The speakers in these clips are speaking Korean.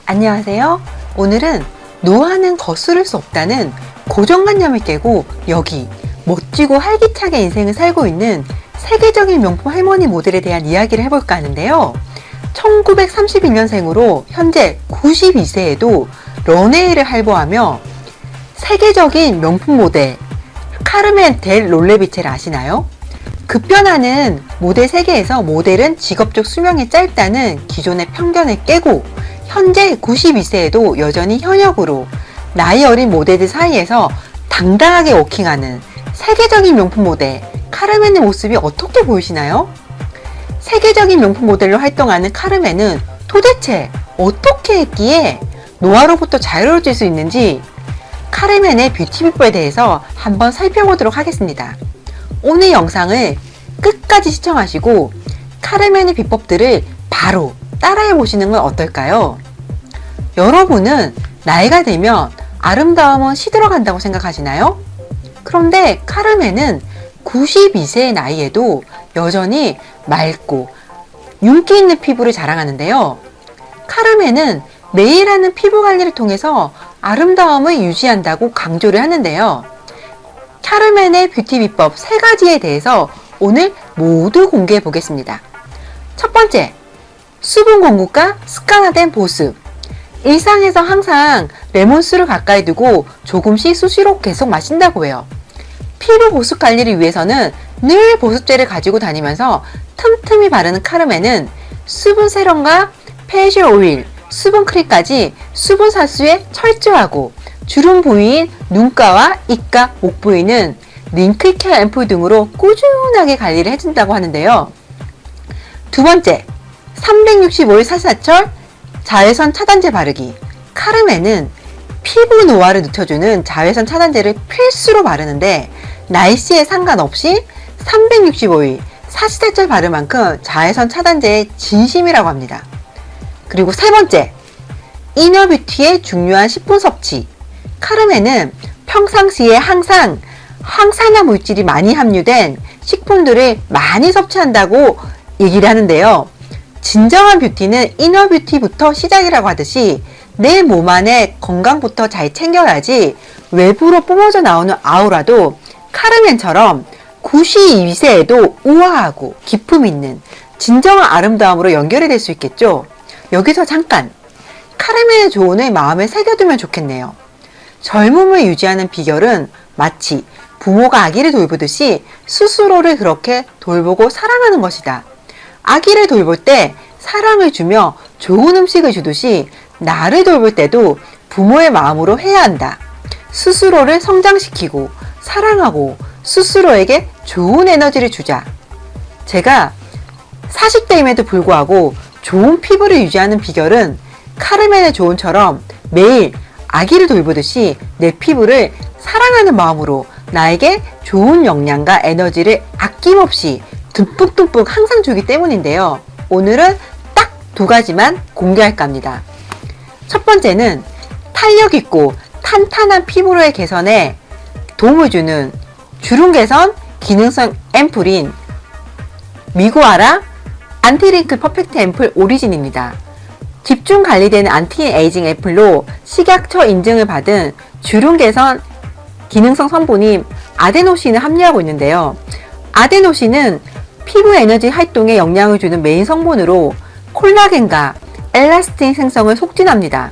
안녕하세요. 오늘은 노화는 거스를 수 없다는 고정관념을 깨고 여기 멋지고 활기차게 인생을 살고 있는 세계적인 명품 할머니 모델에 대한 이야기를 해볼까 하는데요. 1931년생으로 현재 92세에도 런웨이를 활보하며 세계적인 명품 모델 카르멘 델 롤레비체를 아시나요? 급변하는 모델 세계에서 모델은 직업적 수명이 짧다는 기존의 편견을 깨고 현재 92세에도 여전히 현역으로 나이 어린 모델들 사이에서 당당하게 워킹하는 세계적인 명품 모델 카르멘의 모습이 어떻게 보이시나요? 세계적인 명품 모델로 활동하는 카르멘은 도대체 어떻게 했기에 노화로부터 자유로워질 수 있는지 카르멘의 뷰티 비법에 대해서 한번 살펴보도록 하겠습니다. 오늘 영상을 끝까지 시청하시고 카르멘의 비법들을 바로 따라해 보시는 건 어떨까요? 여러분은 나이가 들면 아름다움은 시들어간다고 생각하시나요? 그런데 카르멘은 92세의 나이에도 여전히 맑고 윤기 있는 피부를 자랑하는데요. 카르멘은 매일 하는 피부 관리를 통해서 아름다움을 유지한다고 강조를 하는데요. 카르멘의 뷰티 비법 3가지에 대해서 오늘 모두 공개해 보겠습니다. 첫 번째, 수분 공급과 습관화된 보습. 일상에서 항상 레몬수를 가까이 두고 조금씩 수시로 계속 마신다고 해요. 피부 보습 관리를 위해서는 늘 보습제를 가지고 다니면서 틈틈이 바르는 카르멘은 수분 세럼과 페이셜 오일, 수분 크림까지 수분 사수에 철저하고 주름 부위인 눈가와 입가, 목 부위는 링클 케어 앰플 등으로 꾸준하게 관리를 해준다고 하는데요. 두 번째, 365일 사시사철 자외선 차단제 바르기. 카르멘은 피부 노화를 늦춰주는 자외선 차단제를 필수로 바르는데 날씨에 상관없이 365일 사시사철 바를 만큼 자외선 차단제의 진심이라고 합니다. 그리고 세 번째, 이너뷰티의 중요한 식품 섭취. 카르멘은 평상시에 항상 항산화 물질이 많이 함유된 식품들을 많이 섭취한다고 얘기를 하는데요. 진정한 뷰티는 이너뷰티부터 시작이라고 하듯이 내 몸 안의 건강부터 잘 챙겨야지 외부로 뿜어져 나오는 아우라도 카르멘처럼 92세에도 우아하고 기품 있는 진정한 아름다움으로 연결이 될 수 있겠죠. 여기서 잠깐 카르멘의 조언을 마음에 새겨두면 좋겠네요. 젊음을 유지하는 비결은 마치 부모가 아기를 돌보듯이 스스로를 그렇게 돌보고 사랑하는 것이다. 아기를 돌볼 때 사랑을 주며 좋은 음식을 주듯이 나를 돌볼 때도 부모의 마음으로 해야 한다. 스스로를 성장시키고 사랑하고 스스로에게 좋은 에너지를 주자. 제가 40대임에도 불구하고 좋은 피부를 유지하는 비결은 카르멘의 조언처럼 매일 아기를 돌보듯이 내 피부를 사랑하는 마음으로 나에게 좋은 영양과 에너지를 아낌없이 듬뿍듬뿍 항상 주기 때문인데요. 오늘은 딱 2가지만 공개할까 합니다. 첫 번째는 탄력 있고 탄탄한 피부로의 개선에 도움을 주는 주름 개선 기능성 앰플인 미고아라 안티링클 퍼펙트 앰플 오리진입니다. 집중 관리되는 안티에이징 앰플로 식약처 인증을 받은 주름 개선 기능성 성분인 아데노신을 함유하고 있는데요. 아데노신은 피부 에너지 활동에 영향을 주는 메인 성분으로 콜라겐과 엘라스틴 생성을 촉진합니다.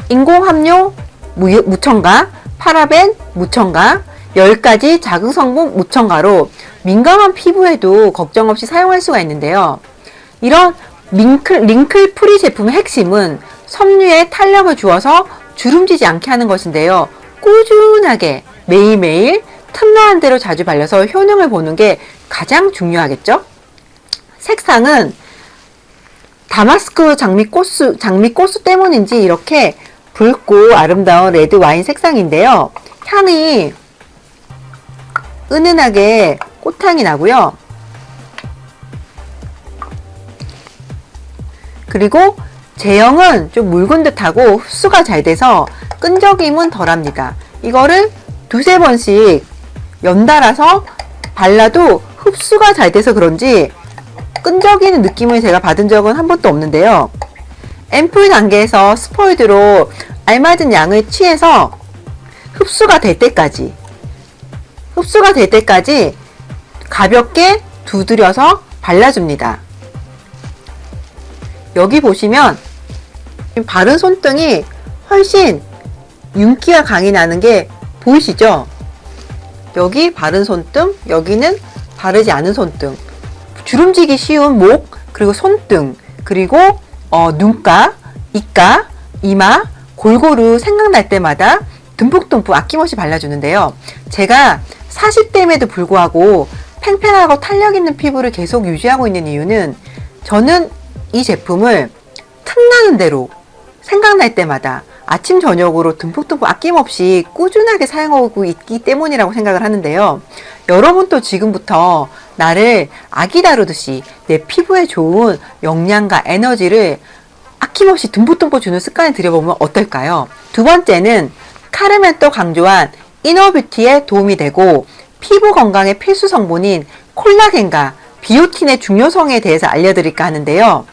인공 함유 무첨가, 파라벤 무첨가, 10가지 자극 성분 무첨가로 민감한 피부에도 걱정 없이 사용할 수가 있는데요. 이런 링클 프리 제품의 핵심은 섬유에 탄력을 주어서 주름지지 않게 하는 것인데요. 꾸준하게 매일매일 틈나는 대로 자주 발려서 효능을 보는 게 가장 중요하겠죠? 색상은 다마스크 장미꽃수 때문인지 이렇게 붉고 아름다운 레드 와인 색상인데요. 향이 은은하게 꽃향이 나고요. 그리고 제형은 좀 묽은 듯하고 흡수가 잘 돼서 끈적임은 덜합니다. 이거를 2~3번씩 연달아서 발라도 흡수가 잘 돼서 그런지 끈적이는 느낌을 제가 받은 적은 한 번도 없는데요. 앰플 단계에서 스포이드로 알맞은 양을 취해서 흡수가 될 때까지 가볍게 두드려서 발라줍니다. 여기 보시면 바른 손등이 훨씬 윤기가 강이 나는 게 보이시죠? 여기 바른 손등, 여기는 바르지 않은 손등, 주름지기 쉬운 목, 그리고 손등, 그리고 눈가, 입가, 이마 골고루 생각날 때마다 듬뿍듬뿍 아낌없이 발라주는데요. 제가 40대임에도 불구하고 팽팽하고 탄력 있는 피부를 계속 유지하고 있는 이유는 저는 이 제품을 틈나는 대로 생각날 때마다 아침 저녁으로 듬뿍듬뿍 아낌없이 꾸준하게 사용하고 있기 때문이라고 생각을 하는데요. 여러분도 지금부터 나를 아기 다루듯이 내 피부에 좋은 영양과 에너지를 아낌없이 듬뿍듬뿍 주는 습관을 들여보면 어떨까요? 두 번째는 카르멘또 강조한 이너뷰티에 도움이 되고 피부 건강의 필수 성분인 콜라겐과 비오틴의 중요성에 대해서 알려드릴까 하는데요.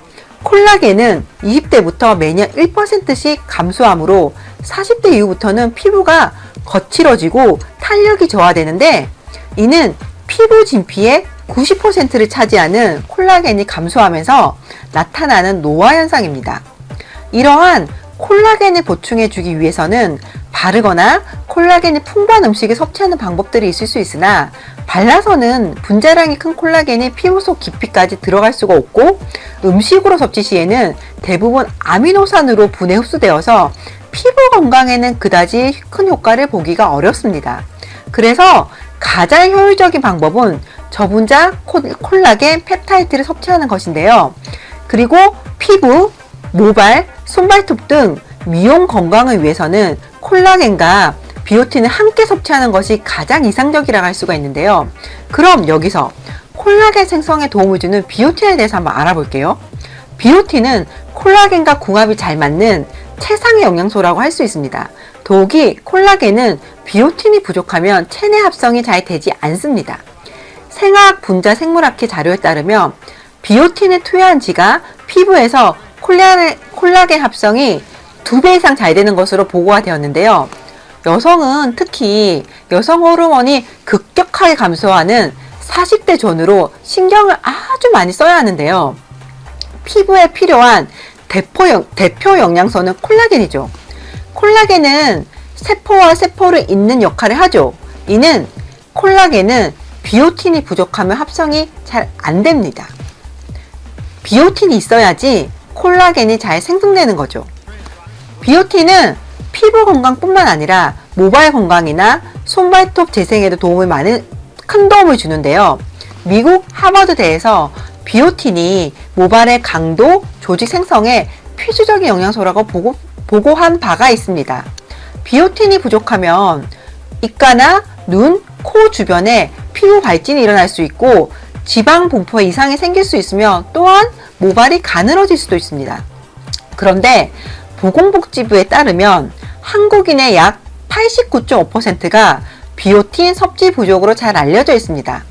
콜라겐은 20대부터 매년 1%씩 감소하므로 40대 이후부터는 피부가 거칠어지고 탄력이 저하되는데, 이는 피부 진피의 90%를 차지하는 콜라겐이 감소하면서 나타나는 노화 현상입니다. 이러한 콜라겐을 보충해주기 위해서는 바르거나 콜라겐이 풍부한 음식을 섭취하는 방법들이 있을 수 있으나, 발라서는 분자량이 큰 콜라겐이 피부 속 깊이까지 들어갈 수가 없고, 음식으로 섭취 시에는 대부분 아미노산으로 분해 흡수되어서 피부 건강에는 그다지 큰 효과를 보기가 어렵습니다. 그래서 가장 효율적인 방법은 저분자 콜라겐 펩타이드를 섭취하는 것인데요. 그리고 피부, 모발, 손발톱 등 미용 건강을 위해서는 콜라겐과 비오틴을 함께 섭취하는 것이 가장 이상적이라고 할 수가 있는데요. 그럼 여기서 콜라겐 생성에 도움을 주는 비오틴에 대해서 한번 알아볼게요. 비오틴은 콜라겐과 궁합이 잘 맞는 최상의 영양소라고 할 수 있습니다. 더욱이 콜라겐은 비오틴이 부족하면 체내 합성이 잘 되지 않습니다. 생화학 분자 생물학회 자료에 따르면 비오틴을 투여한 쥐가 피부에서 콜라겐 합성이 2배 이상 잘 되는 것으로 보고가 되었는데요. 여성은 특히 여성 호르몬이 급격하게 감소하는 40대 전후로 신경을 아주 많이 써야 하는데요. 피부에 필요한 대표 영양소는 콜라겐이죠. 콜라겐은 세포와 세포를 잇는 역할을 하죠. 이는 콜라겐은 비오틴이 부족하면 합성이 잘 안 됩니다. 비오틴이 있어야지 콜라겐이 잘 생성되는 거죠. 비오틴은 피부 건강뿐만 아니라 모발 건강이나 손발톱 재생에도 큰 도움을 주는데요. 미국 하버드대에서 비오틴이 모발의 강도, 조직 생성에 필수적인 영양소라고 보고한 바가 있습니다. 비오틴이 부족하면 입가나 눈, 코 주변에 피부 발진이 일어날 수 있고 지방 분포에 이상이 생길 수 있으며, 또한 모발이 가늘어질 수도 있습니다. 그런데 보건복지부에 따르면 한국인의 약 89.5%가 비오틴 섭취 부족으로 잘 알려져 있습니다.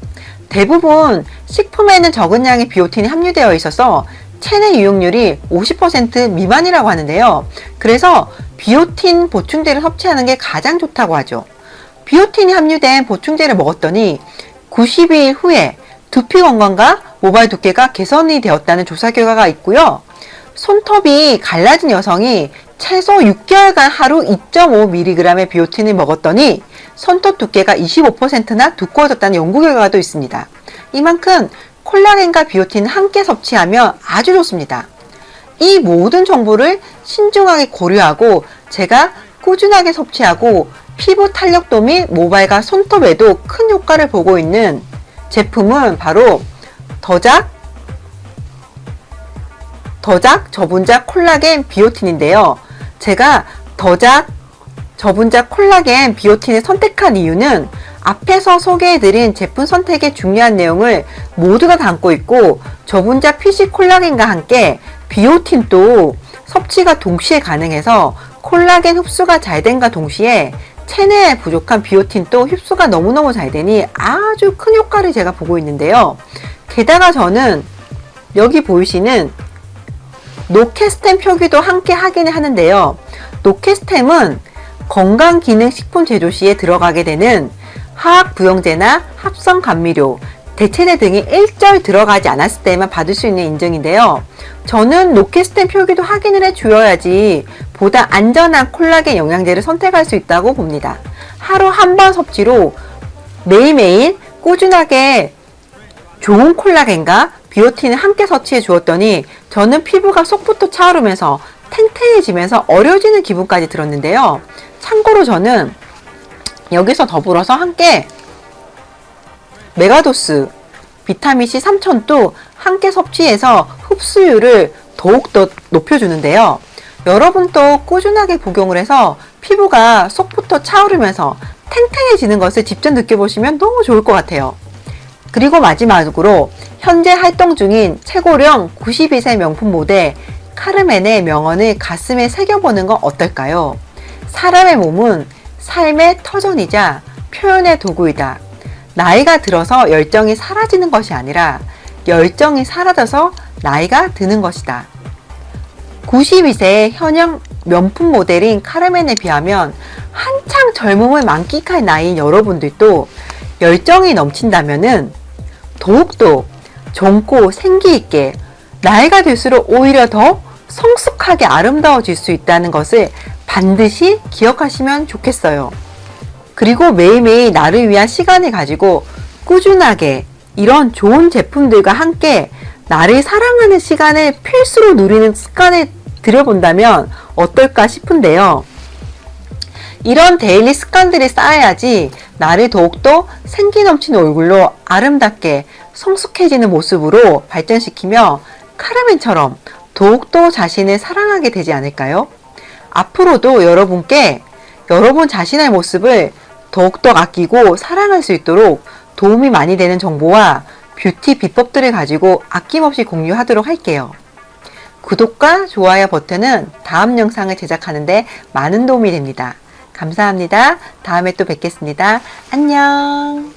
대부분 식품에는 적은 양의 비오틴이 함유되어 있어서 체내 유용률이 50% 미만이라고 하는데요. 그래서 비오틴 보충제를 섭취하는 게 가장 좋다고 하죠. 비오틴이 함유된 보충제를 먹었더니 92일 후에 두피 건강과 모발 두께가 개선이 되었다는 조사 결과가 있고요. 손톱이 갈라진 여성이 최소 6개월간 하루 2.5mg의 비오틴을 먹었더니 손톱 두께가 25%나 두꺼워졌다는 연구 결과도 있습니다. 이만큼 콜라겐과 비오틴을 함께 섭취하면 아주 좋습니다. 이 모든 정보를 신중하게 고려하고 제가 꾸준하게 섭취하고 피부 탄력도 및 모발과 손톱에도 큰 효과를 보고 있는 제품은 바로 더작 저분자 콜라겐 비오틴인데요. 제가 더작 저분자 콜라겐 비오틴을 선택한 이유는 앞에서 소개해드린 제품 선택의 중요한 내용을 모두 다 담고 있고, 저분자 PC 콜라겐과 함께 비오틴도 섭취가 동시에 가능해서 콜라겐 흡수가 잘 된과 동시에 체내에 부족한 비오틴도 흡수가 너무너무 잘 되니 아주 큰 효과를 제가 보고 있는데요. 게다가 저는 여기 보이시는 노케스템 표기도 함께 확인을 하는데요. 노케스템은 건강기능식품 제조 시에 들어가게 되는 화학부영제나 합성감미료, 대체제 등이 일절 들어가지 않았을 때만 받을 수 있는 인증인데요. 저는 노케스템 표기도 확인을 해 주어야지 보다 안전한 콜라겐 영양제를 선택할 수 있다고 봅니다. 하루 한 번 섭취로 매일매일 꾸준하게 좋은 콜라겐과 비오틴을 함께 섭취해 주었더니 저는 피부가 속부터 차오르면서 탱탱해지면서 어려지는 기분까지 들었는데요. 참고로 저는 여기서 더불어서 함께 메가도스 비타민C 3000도 함께 섭취해서 흡수율을 더욱더 높여주는데요. 여러분도 꾸준하게 복용을 해서 피부가 속부터 차오르면서 탱탱해지는 것을 직접 느껴보시면 너무 좋을 것 같아요. 그리고 마지막으로 현재 활동 중인 최고령 92세 명품 모델 카르멘의 명언을 가슴에 새겨보는 건 어떨까요? 사람의 몸은 삶의 터전이자 표현의 도구이다. 나이가 들어서 열정이 사라지는 것이 아니라 열정이 사라져서 나이가 드는 것이다. 92세의 현역 명품 모델인 카르멘에 비하면 한창 젊음을 만끽할 나이인 여러분들도 열정이 넘친다면은 더욱더 젊고 생기있게 나이가 들수록 오히려 더 성숙하게 아름다워질 수 있다는 것을 반드시 기억하시면 좋겠어요. 그리고 매일매일 나를 위한 시간을 가지고 꾸준하게 이런 좋은 제품들과 함께 나를 사랑하는 시간을 필수로 누리는 습관을 들여본다면 어떨까 싶은데요. 이런 데일리 습관들이 쌓여야지 나를 더욱더 생기 넘치는 얼굴로 아름답게 성숙해지는 모습으로 발전시키며 카르멘처럼 더욱더 자신을 사랑하게 되지 않을까요? 앞으로도 여러분께 여러분 자신의 모습을 더욱더 아끼고 사랑할 수 있도록 도움이 많이 되는 정보와 뷰티 비법들을 가지고 아낌없이 공유하도록 할게요. 구독과 좋아요 버튼은 다음 영상을 제작하는데 많은 도움이 됩니다. 감사합니다. 다음에 또 뵙겠습니다. 안녕.